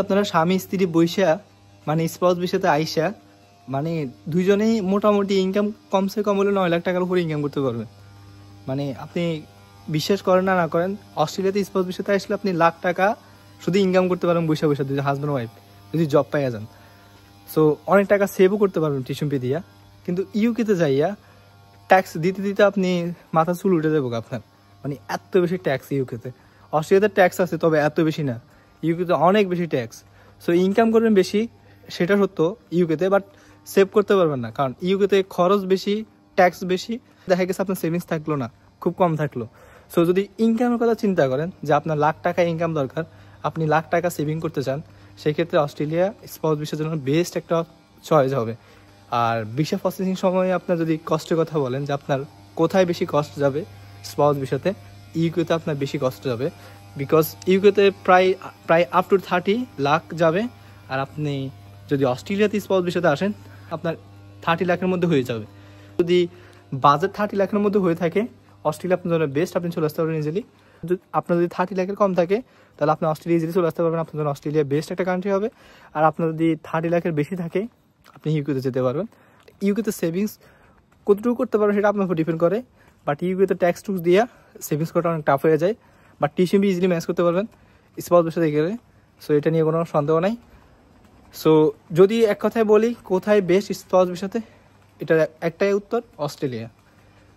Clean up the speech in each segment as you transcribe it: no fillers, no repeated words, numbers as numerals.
আপনারা স্বামী স্ত্রী বৈশা মানে স্পাউস বিষয়তে আইসা মানে দুইজনেই মোটামুটি ইনকাম কমসে কম হলে 9 লাখ টাকার উপরে ইনকাম করতে পারবেন। মানে আপনি বিশ্বাস করেন না করেন, অস্ট্রেলিয়াতে স্পাউস বিষয়তে আসলে আপনি লাখ টাকা শুধু ইনকাম করতে পারবেন বৈশা বৈশা, যদি হাজব্যান্ড ওয়াইফ যদি জব পাইয়া যান। সো অনেক টাকা সেভও করতে পারবেন টিউশন ফি দিয়া। কিন্তু ইউকেতে যাইয়া ট্যাক্স দিতে দিতে আপনি মাথা চুল উঠে যাবো আপনার, মানে এত বেশি ট্যাক্স ইউকেতে। অস্ট্রেলিয়াতে ট্যাক্স আছে তবে এত বেশি না, ইউকেতে অনেক বেশি ট্যাক্স। সো ইনকাম করবেন বেশি সেটা সত্য ইউকেতে, বাট সেভ করতে পারবেন না, কারণ ইউকেতে খরচ বেশি, ট্যাক্স বেশি, দেখা গেছে আপনার সেভিংস থাকলো না, খুব কম থাকলো। সো যদি ইনকামের কথা চিন্তা করেন যে আপনার লাখ টাকা ইনকাম দরকার, আপনি লাখ টাকা সেভিং করতে চান, সেক্ষেত্রে অস্ট্রেলিয়া স্পাউস ভিসার জন্য বেস্ট একটা চয়েস হবে। আর ভিসা প্রসেসিং সময়ে আপনার যদি কষ্টের কথা বলেন যে আপনার কোথায় বেশি কষ্ট যাবে স্পাউস ভিসাতে, ইউকেতে আপনার বেশি কষ্ট যাবে। বিকজ ইউকেতে প্রায় আপ টু 30 লাখ যাবে, আর আপনি যদি অস্ট্রেলিয়াতে স্পাউস ভিসাতে আসেন আপনার 30 লাখের মধ্যে হয়ে যাবে। যদি বাজেট 30 লাখের মধ্যে হয়ে থাকে অস্ট্রেলিয়া আপনার জন্য বেস্ট, আপনি চলে আসতে পারবেন ইজিলি। আপনার যদি 30 লাখের কম থাকে তাহলে আপনি অস্ট্রেলিয়া ইজিলি চলে আসতে পারবেন, আপনার জন্য অস্ট্রেলিয়া বেস্ট একটা কান্ট্রি হবে। আর আপনার যদি 30 লাখের বেশি থাকে আপনি ইউকেতে যেতে পারবেন। ইউকেতে সেভিংস কতটুকু করতে পারবেন সেটা আপনার উপর ডিপেন্ড করে, বাট ইউকেতে ট্যাক্স টুক্স দিয়ে সেভিংস করাটা অনেক টাফ হয়ে যায়, but tuition fee easily manage করতে পারবেন স্পাউস ভিসাতে গেলে। সো এটা নিয়ে কোনো সন্দেহ নাই। সো যদি এক কথায় বলি কোথায় বেস্ট স্পাউস ভিসাতে, এটার একটাই উত্তর অস্ট্রেলিয়া।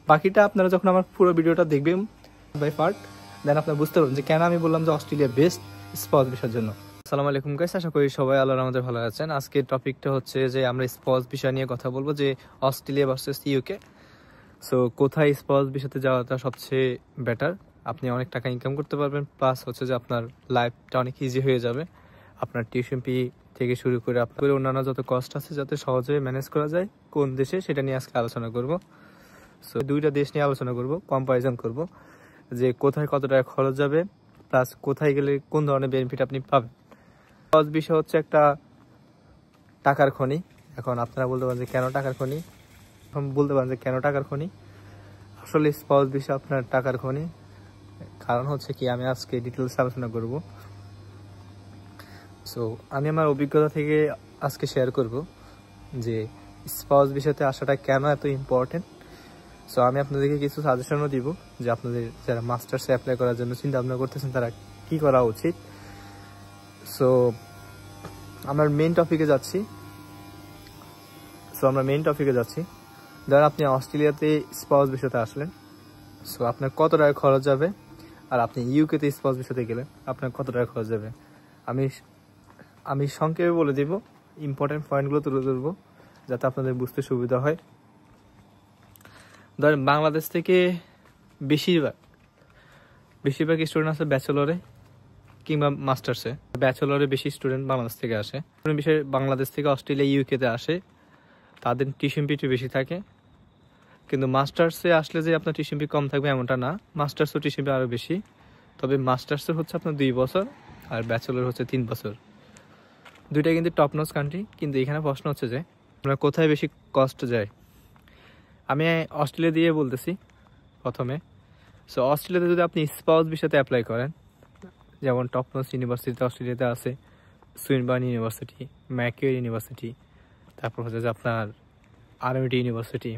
বাকিটা আপনারা যখন আমার পুরো ভিডিওটা দেখবেন বাই পার্ট, দেন আপনারা বুঝতে পারবেন যে কেন আমি বললাম যে অস্ট্রেলিয়া বেস্ট স্পাউস ভিসার জন্য। আসসালামু আলাইকুম গাইস, আশা করি সবাই আল্লাহর রহমতে ভালো আছেন। আজকের টপিকটা হচ্ছে যে আমরা স্পাউস ভিসা নিয়ে কথা বলবো, যে অস্ট্রেলিয়া ভার্সেস ইউকে। সো কোথায় স্পাউস ভিসাতে যাওয়াটা সবচেয়ে বেটার, আপনি অনেক টাকা ইনকাম করতে পারবেন, প্লাস হচ্ছে যে আপনার লাইফটা অনেক ইজি হয়ে যাবে। আপনার টিউশন ফি থেকে শুরু করে আপনার অন্যান্য যত কষ্ট আছে যাতে সহজে ম্যানেজ করা যায় কোন দেশে, সেটা নিয়ে আজকে আলোচনা করব। সো দুইটা দেশ নিয়ে আলোচনা করব, কম্পারিজন করব যে কোথায় কত টাকা খরচ যাবে, প্লাস কোথায় গেলে কোন ধরনের বেনিফিট আপনি পাবেন। স্পাউস ভিসা হচ্ছে একটা টাকার খনি। এখন আপনারা বলতে পারেন যে কেন টাকার খনি, আসলে স্পাউস ভিসা আপনার টাকার খনি। কারণ হচ্ছে কি, আমি আজকে ডিটেলস আলোচনা করব। সো আমি আমার অভিজ্ঞতা থেকে আজকে শেয়ার করব যে স্পাউস ভিসাতে আসাটা কেন এত ইম্পর্টেন্ট। সো আমি আপনাদেরকে কিছু সাজেশনও দিব যে আপনাদের যারা মাস্টার্সে অ্যাপ্লাই করার জন্য চিন্তা ভাবনা করতেছেন তারা কি করা উচিত। সো আমরা মেইন টপিকে যাচ্ছি। ধরেন আপনি অস্ট্রেলিয়াতে স্পাউস ভিসাতে আসলেন, সো আপনার কত টাকা খরচ যাবে, আর আপনি ইউকেতে স্পাউস ভিসাতে গেলেন আপনার কত টাকা খরচ যাবে। আমি সংক্ষেপে বলে দিব, ইম্পর্টেন্ট পয়েন্টগুলো তুলে ধরবো যাতে আপনাদের বুঝতে সুবিধা হয়। ধরেন বাংলাদেশ থেকে বেশিরভাগ স্টুডেন্ট আছে ব্যাচেলরে কিংবা মাস্টার্সে। ব্যাচেলরে বেশি স্টুডেন্ট বাংলাদেশ থেকে আসে, বিষয়ে বাংলাদেশ থেকে অস্ট্রেলিয়া ইউকেতে আসে, তাদের টিউশন ফি বেশি থাকে। কিন্তু মাস্টার্সে আসলে যে আপনার টিউশন ফি কম থাকবে এমনটা না, মাস্টার্সও টিউশন ফি আরও বেশি। তবে মাস্টার্সে হচ্ছে আপনার 2 বছর আর ব্যাচেলর হচ্ছে 3 বছর। দুইটাই কিন্তু টপ নচ কান্ট্রি। কিন্তু এখানে প্রশ্ন হচ্ছে যে আপনার কোথায় বেশি কষ্ট যায়। আমি অস্ট্রেলিয়া দিয়ে বলতেছি প্রথমে। সো অস্ট্রেলিয়াতে যদি আপনি স্পাউস ভিসাতে অ্যাপ্লাই করেন, যেমন টপ নচ ইউনিভার্সিটিতে অস্ট্রেলিয়াতে আছে সুইনবার্ন ইউনিভার্সিটি, ম্যাকিউরি ইউনিভার্সিটি, তারপর হচ্ছে যে আপনার RMIT ইউনিভার্সিটি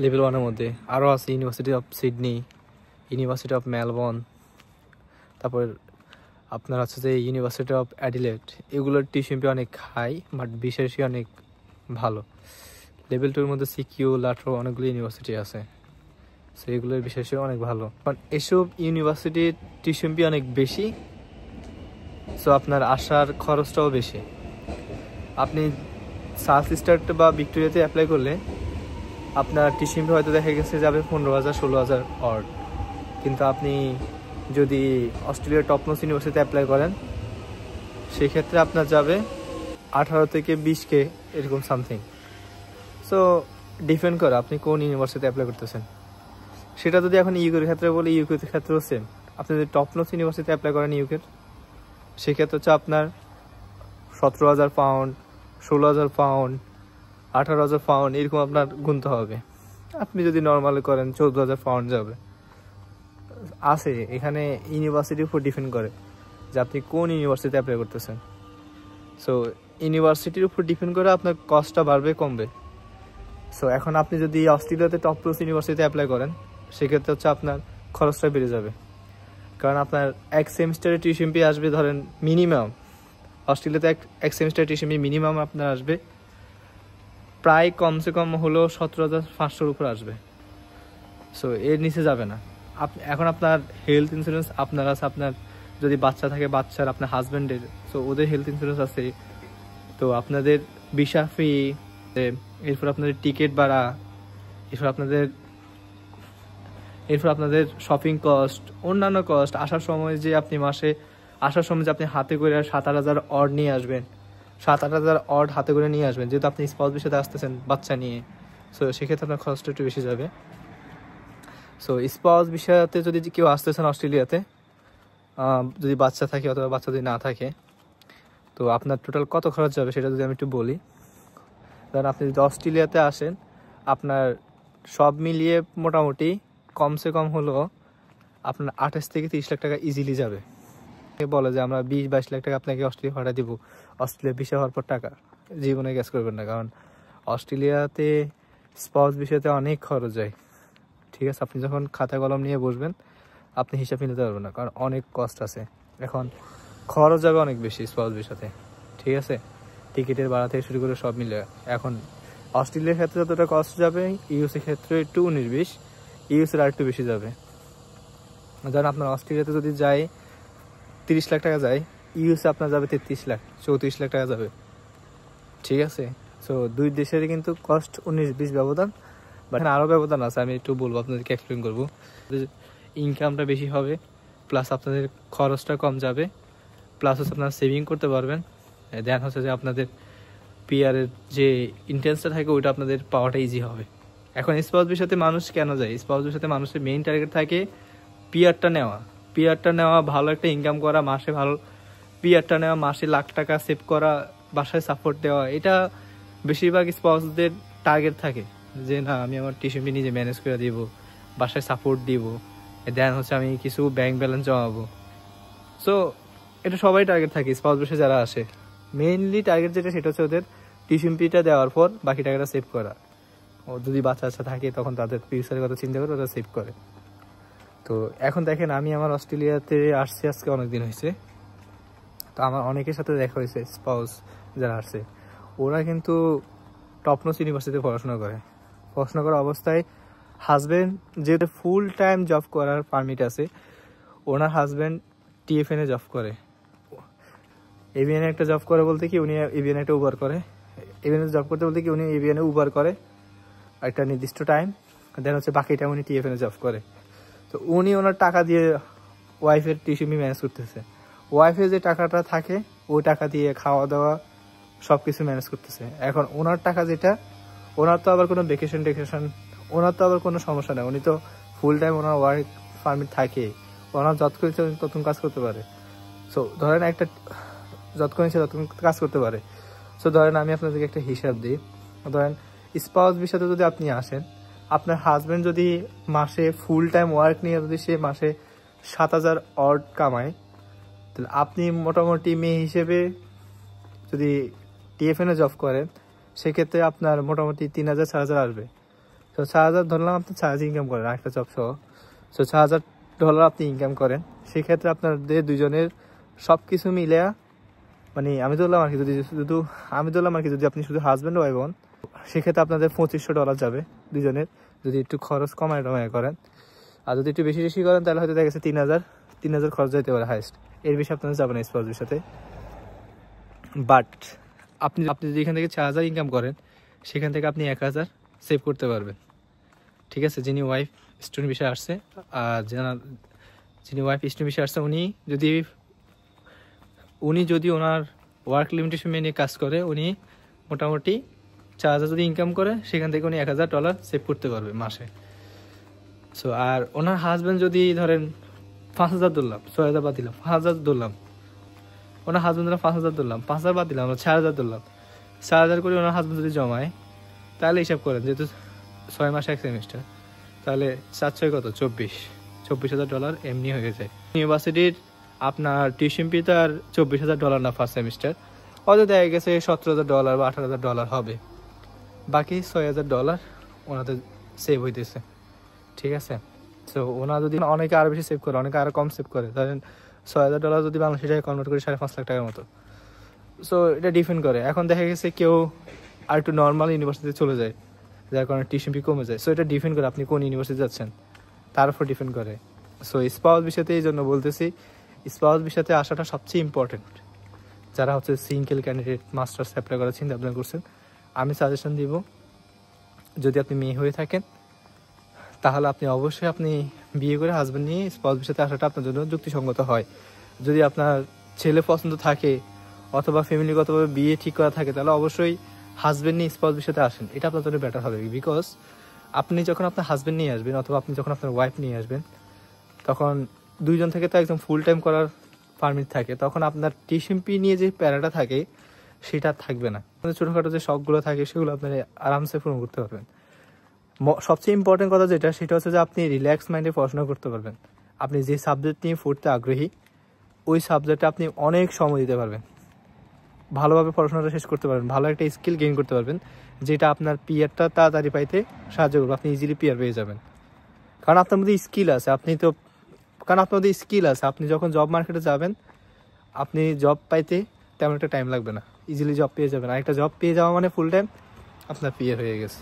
লেভেল 1-এর মধ্যে, আরও আছে university of Sydney, university of Melbourne, তারপর আপনার হচ্ছে যে ইউনিভার্সিটি অফ অ্যাডিলেড। এগুলোর টিউশন ফি অনেক হাই, বাট বিশেষই অনেক ভালো। লেভেল 2-এর মধ্যে সিকিউ, লাট্রো অনেকগুলো ইউনিভার্সিটি আছে, সো এগুলোর বিশেষই অনেক ভালো। কারণ এসব ইউনিভার্সিটির টিউশন ফি অনেক বেশি, সো আপনার আসার খরচটাও বেশি। আপনি সাউথ স্টার্ট বা ভিক্টোরিয়াতে অ্যাপ্লাই করলে আপনার টিউশন ফি হয়তো দেখা গেছে যাবে 15,000 16,000 অড। কিন্তু আপনি যদি অস্ট্রেলিয়ার টপ নচ ইউনিভার্সিটিতে অ্যাপ্লাই করেন সেক্ষেত্রে আপনার যাবে 18 থেকে 20K এরকম সামথিং। সো ডিপেন্ড করে আপনি কোন ইউনিভার্সিটিতে অ্যাপ্লাই করতেছেন। সেটা যদি এখন ইউকের ক্ষেত্রে বলি, ইউকের ক্ষেত্রেও সেম। আপনি যদি টপ নচ ইউনিভার্সিটিতে অ্যাপ্লাই করেন ইউকের, সেক্ষেত্রে হচ্ছে আপনার 17,000 পাউন্ড, 16,000 পাউন্ড, 18,000 পাউন্ড এরকম আপনার গুনতে হবে। আপনি যদি নর্মালি করেন 14,000 পাউন্ড যাবে। আছে এখানে ইউনিভার্সিটির উপর ডিপেন্ড করে যে আপনি কোন ইউনিভার্সিটিতে অ্যাপ্লাই করতেছেন। সো ইউনিভার্সিটির উপর ডিপেন্ড করে আপনার কস্টটা বাড়বে কমবে। সো এখন আপনি যদি অস্ট্রেলিয়াতে টপ ক্লাস ইউনিভার্সিটিতে অ্যাপ্লাই করেন সেক্ষেত্রে হচ্ছে আপনার খরচটা বেড়ে যাবে, কারণ আপনার এক সেমিস্টারের টিউশন ফি আসবে ধরেন মিনিমাম, অস্ট্রেলিয়াতে এক সেমিস্টারের টিউশন ফি মিনিমাম আপনার আসবে প্রায় কমসে কম হলো 17,500 উপর আসবে। সো এর নিচে যাবে না। এখন আপনার হেলথ ইন্স্যুরেন্স আপনার আছে, আপনার যদি বাচ্চা থাকে বাচ্চার, আপনার হাজব্যান্ডের, সো ওদের হেলথ ইন্স্যুরেন্স আছে। তো আপনাদের ভিসা ফি, এরপর আপনাদের টিকিট ভাড়া, এরপর আপনাদের শপিং কস্ট, অন্যান্য কস্ট, আসার সময় যে আপনি হাতে করে 7,000 অড নিয়ে আসবেন, 7,000 অড হাতে করে নিয়ে আসবেন, যেহেতু আপনি স্পাউস ভিসাতে আসতেছেন বাচ্চা নিয়ে। সো সেক্ষেত্রে আপনার খরচটা একটু বেশি যাবে। সো স্পাউস ভিসাতে যদি কেউ আসতেছেন অস্ট্রেলিয়াতে, যদি বাচ্চা থাকে অথবা বাচ্চা যদি না থাকে, তো আপনার টোটাল কত খরচ যাবে সেটা যদি আমি একটু বলি। কারণ আপনি যদি অস্ট্রেলিয়াতে আসেন, আপনার সব মিলিয়ে মোটামুটি কমসে কম হলো আপনার 28 থেকে 30 লাখ টাকা ইজিলি যাবে। বলে যে আমরা 20-22 লাখ টাকা আপনাকে অস্ট্রেলিয়া ভাড়া দিব, অস্ট্রেলিয়া ভিসা হওয়ার পর টাকা জীবনে গ্যাস করবেন না, কারণ অস্ট্রেলিয়াতে স্পাউস ভিসাতে অনেক খরচ যায়। ঠিক আছে, আপনি যখন খাতা কলম নিয়ে বসবেন আপনি হিসাব নিতে পারবেন না, কারণ অনেক কস্ট আছে। এখন খরচ যাবে অনেক বেশি স্পাউস ভিসাতে। ঠিক আছে, টিকিটের ভাড়া থেকে শুরু করে সব মিলে। এখন অস্ট্রেলিয়ার ক্ষেত্রে যতটা কস্ট যাবে, ইউএসএ ক্ষেত্রে একটু 19-20, ইউএসএর আর একটু বেশি যাবে। ধরেন আপনার অস্ট্রেলিয়াতে যদি যায় 30 লাখ টাকা যায়, ইউএসএ আপনার যাবে 33 লাখ 34 লাখ টাকা যাবে। ঠিক আছে, সো দুই দেশেরই কিন্তু কস্ট 19-20 ব্যবধান, বাট আরও ব্যবধান আছে, আমি একটু বলবো, আপনাদেরকে এক্সপ্লেন করবো। ইনকামটা বেশি হবে, প্লাস আপনাদের খরচটা কম যাবে, প্লাস হচ্ছে আপনারা সেভিং করতে পারবেন। দেন হচ্ছে যে আপনাদের পিআরের যে ইন্টেন্সটা থাকে ওইটা আপনাদের পাওয়াটা ইজি হবে। এখন স্পাউস ভিসাতে মানুষ কেন যায়? স্পাউস ভিসাতে মানুষের মেইন টার্গেট থাকে পিআরটা নেওয়া, ভালো একটা ইনকাম করা, পিআরটা নেওয়া, মাসে লাখ টাকা সেভ করা, বাসায় সাপোর্ট দেওয়া। এটা বেশিরভাগ স্পাউসদের টার্গেট থাকে যে না, আমি আমার টিউশন ফি নিজে ম্যানেজ করে দিব, বাসায় সাপোর্ট দিব, দেন হচ্ছে আমি কিছু ব্যাংক ব্যালেন্স জমাবো। সো এটা সবাই টার্গেট থাকে স্পাউস ভিসা যারা আসে। মেইনলি টার্গেট যেটা সেটা হচ্ছে ওদের টিউশন ফিটা দেওয়ার পর বাকি টাকাটা সেভ করা। ও যদি বাচ্চা থাকে তখন তাদের ফিউচারের কথা চিন্তা করে ওরা সেভ করে। তো এখন দেখেন, আমি আমার অস্ট্রেলিয়াতে আসছি আজকে অনেক দিন হয়েছে, তো আমার অনেকের সাথে দেখা হয়েছে স্পাউস যারা আসছে, ওরা কিন্তু টপনোস ইউনিভার্সিটিতে পড়াশোনা করা অবস্থায় হাজব্যান্ড যেহেতু ফুল টাইম জব করার পারমিট আছে, ওনার হাজব্যান্ড টিএফএনে জব করে, এভিএনে একটা জব করে বলতে কি উনি এভিএনে একটা উবার করে, এভিএনে জব করতে বলতে কি উনি এভিএনে উবার করে একটা নির্দিষ্ট টাইম, দেন হচ্ছে বাকি টাইম উনি টিএফএনে জব করে। তো উনি ওনার টাকা দিয়ে ওয়াইফের টিউশন ফি ম্যানেজ করতেছে, ওয়াইফের যে টাকাটা থাকে ওই টাকা দিয়ে খাওয়া দাওয়া সব কিছু ম্যানেজ করতেছে। এখন ওনার টাকা যেটা, ওনার তো আবার কোনো ভেকেশন ওনার তো আবার কোনো সমস্যা নেই, উনি তো ফুল টাইম ওনার ওয়ার্ক পারমিট থাকে, ওনার যত করে ততক্ষণ কাজ করতে পারে। সো ধরেন একটা যতক্ষণ ইচ্ছে ততক্ষণ কাজ করতে পারে। সো ধরেন আমি আপনাদেরকে একটা হিসাব দিই, ধরেন স্পাউস ভিসাতে যদি আপনি আসেন, আপনার হাজব্যান্ড যদি মাসে ফুল টাইম ওয়ার্ক নিয়ে যদি সে মাসে 7,000 অড কামায়, তাহলে আপনি মোটামুটি মেয়ে হিসেবে যদি টিএফএনে জব করেন সেক্ষেত্রে আপনার মোটামুটি 3,000-4,000 আসবে। তো 4,000 ধরলাম আপনি 4,000 ইনকাম করেন একটা জব সহ, সো $4,000 আপনি ইনকাম করেন, সেক্ষেত্রে আপনাদের দুজনের সব কিছু মিলে, মানে আমি ধরলাম আর কি, যদি আপনি শুধু হাজব্যান্ড ওয়াইফ হন সেক্ষেত্রে আপনাদের $2,500 যাবে দুজনের, যদি একটু খরচ কমায় করেন। আর যদি একটু বেশি করেন তাহলে হয়তো দেখা গেছে 3,000 খরচ যাইতে পারে হাইস্ট, এর বেশি আপনাদের যাবেন স্পাউসের সাথে। বাট আপনি যদি এখান থেকে 4,000 ইনকাম করেন সেখান থেকে আপনি 1,000 সেভ করতে পারবেন। ঠিক আছে, যিনি ওয়াইফ স্টুডেন্ট বিষয়ে আসছে, আর যিনি ওয়াইফ স্টুডেন্ট বিষয়ে আসছে উনি যদি ওনার ওয়ার্ক লিমিটেশন মেনে কাজ করে, উনি মোটামুটি 4,000 যদি ইনকাম করে সেখান থেকে উনি $1,000 সেভ করতে পারবে মাসে। সো আর ওনার হাজব্যান্ড যদি ধরেন 5,000 ধরলাম, 6,000 বাদ দিলাম, 5,000 ধরলাম, ওনার হাজব্যান্ড ধরলাম 5,000 ধরলাম, 5,000 বাদ দিলাম, আমরা 4,000 ধরলাম, 4,000 করে ওনার হাজব্যান্ড যদি জমায়, তাহলে হিসাব করেন যেহেতু 6 মাসে এক সেমিস্টার, তাহলে 4 6 কত, $24,000 এমনি হয়ে যায়। ইউনিভার্সিটির আপনার টিউশন ফি তো আর $24,000 না ফার্স্ট সেমিস্টার, হয়তো দেখা গেছে $17,000 বা $18,000 হবে, বাকি $6,000 ওনাদের সেভ হইতেছে। ঠিক আছে, সো ওনা যদি অনেকে আরও বেশি সেভ করে, অনেকে আরও কম সেভ করে, ধরেন $6,000 যদি বাংলাদেশি টাকায় কনভার্ট করি 5.5 লাখ টাকার মতো। সো এটা ডিপেন্ড করে। এখন দেখা গেছে কেউ আর একটু নর্মাল ইউনিভার্সিটিতে চলে যায়, যার কারণে টিউশন ফি কমে যায়। সো এটা ডিপেন্ড করে আপনি কোন ইউনিভার্সিটি যাচ্ছেন তার উপর ডিপেন্ড করে। সো স্পাউস বিষয়তে এই জন্য বলতেছি, স্পাউস বিষয়তে আসাটা সবচেয়ে ইম্পর্টেন্ট। যারা হচ্ছে সিঙ্গেল ক্যান্ডিডেট মাস্টার্স অ্যাপ্লাই করার চিন্তা ভাবনা করছেন, আমি সাজেশন দিব, যদি আপনি মেয়ে হয়ে থাকেন তাহলে আপনি অবশ্যই আপনি বিয়ে করে হাজব্যান্ড নিয়ে স্পাউস বিষয়তে আসাটা আপনার জন্য যুক্তিসঙ্গত হয়। যদি আপনার ছেলে পছন্দ থাকে অথবা ফ্যামিলিগতভাবে বিয়ে ঠিক করা থাকে, তাহলে অবশ্যই হাজব্যান্ড নিয়ে স্পাউস বিষয়তে আসেন, এটা আপনার জন্য বেটার হবে। বিকজ আপনি যখন আপনার হাজব্যান্ড নিয়ে আসবেন অথবা আপনি যখন আপনার ওয়াইফ নিয়ে আসবেন, তখন দুইজন থেকে তো একদম ফুল টাইম করার পারমিট থাকে, তখন আপনার টিউশন ফি নিয়ে যে প্যারাটা থাকে সেটা থাকবে না। ছোটোখাটো যে শখগুলো থাকে সেগুলো আপনি আরামসে পূরণ করতে পারবেন। সবচেয়ে ইম্পর্টেন্ট কথা যেটা, সেটা হচ্ছে যে আপনি রিল্যাক্স মাইন্ডে পড়াশোনা করতে পারবেন। আপনি যে সাবজেক্ট নিয়ে পড়তে আগ্রহী ওই সাবজেক্টে আপনি অনেক সময় দিতে পারবেন, ভালোভাবে পড়াশোনাটা শেষ করতে পারবেন, ভালো একটা স্কিল গেইন করতে পারবেন, যেটা আপনার পিয়ারটা তাড়াতাড়ি পাইতে সাহায্য করবে। আপনি ইজিলি পিয়ার পেয়ে যাবেন, কারণ আপনার মধ্যে স্কিল আছে। আপনি যখন জব মার্কেটে যাবেন, আপনি জব পাইতে তেমন একটা টাইম লাগবে না, ইজিলি জব পেয়ে যাবেন। আর একটা জব পেয়ে যাওয়া মানে ফুল টাইম আপনার পিয়ার হয়ে গেছে।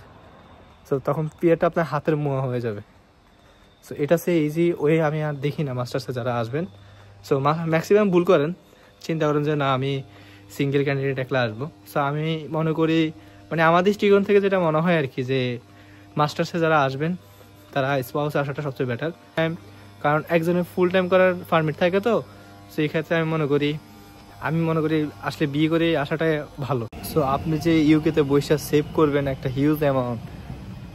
সো তখন পিয়ারটা আপনার হাতের মোয়া হয়ে যাবে। সো এটা সে ইজি ওয়ে আমি আর দেখি না মাস্টার্সে যারা আসবেন। সো ম্যাক্সিমাম ভুল করেন, চিন্তা করেন যে না আমি সিঙ্গেল ক্যান্ডিডেট একলা আসবো। সো আমি মনে করি, মানে আমাদের দৃষ্টিকোণ থেকে যেটা মনে হয় আর কি, যে মাস্টার্সে যারা আসবেন তারা স্পাউসে আসাটা সবচেয়ে বেটার। কারণ একজনের ফুল টাইম করার পারমিট থাকে, তো সেই ক্ষেত্রে আমি মনে করি আসলে বিয়ে করে আসাটাই ভালো। সো আপনি যে ইউকেতে বৈশা সেভ করবেন একটা হিউজ অ্যামাউন্ট,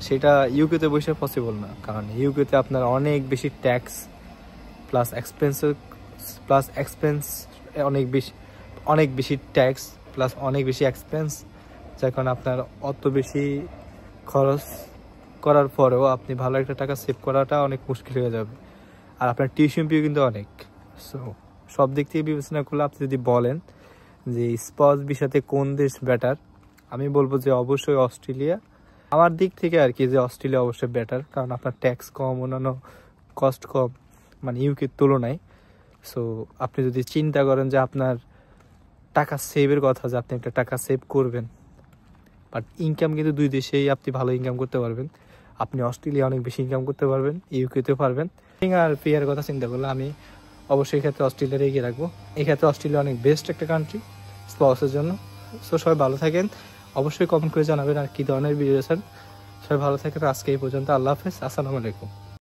সেটা ইউকেতে বৈশা পসিবল না। কারণ ইউকেতে আপনার অনেক বেশি ট্যাক্স প্লাস এক্সপেন্স অনেক বেশি ট্যাক্স প্লাস অনেক বেশি এক্সপেন্স, যার কারণে আপনার অত বেশি খরচ করার পরেও আপনি ভালো একটা টাকা সেভ করাটা অনেক মুশকিল হয়ে যাবে। আর আপনার টিউশন ফিও কিন্তু অনেক। সো সব দিক থেকে বিবেচনা করলে আপনি যদি বলেন যে স্পাউস বিষয়তে কোন দেশ বেটার, আমি বলবো যে অবশ্যই অস্ট্রেলিয়া। আমার দিক থেকে আর কি, যে অস্ট্রেলিয়া অবশ্যই বেটার, কারণ আপনার ট্যাক্স কম, অন্যান্য কস্ট কম, মানে ইউকের তুলনায়। সো আপনি যদি চিন্তা করেন যে আপনার টাকা সেভের কথা, যে আপনি একটা টাকা সেভ করবেন, বাট ইনকাম কিন্তু দুই দেশেই আপনি ভালো ইনকাম করতে পারবেন। আপনি অস্ট্রেলিয়া অনেক বেশি ইনকাম করতে পারবেন, ইউকেতেও পারবেন। আর পিয়ার কথা চিন্তা করলে আমি অবশ্যই এই ক্ষেত্রে অস্ট্রেলিয়ার এগিয়ে রাখবো। এই ক্ষেত্রে অস্ট্রেলিয়া অনেক বেস্ট একটা কান্ট্রি স্পাউসের জন্য। সো সবাই ভালো থাকেন, অবশ্যই কমেন্ট করে জানাবেন আর কী ধরনের ভিডিও চান। সবাই ভালো থাকেন, আজকে এই পর্যন্ত। আল্লাহ হাফেজ, আসসালামু আলাইকুম।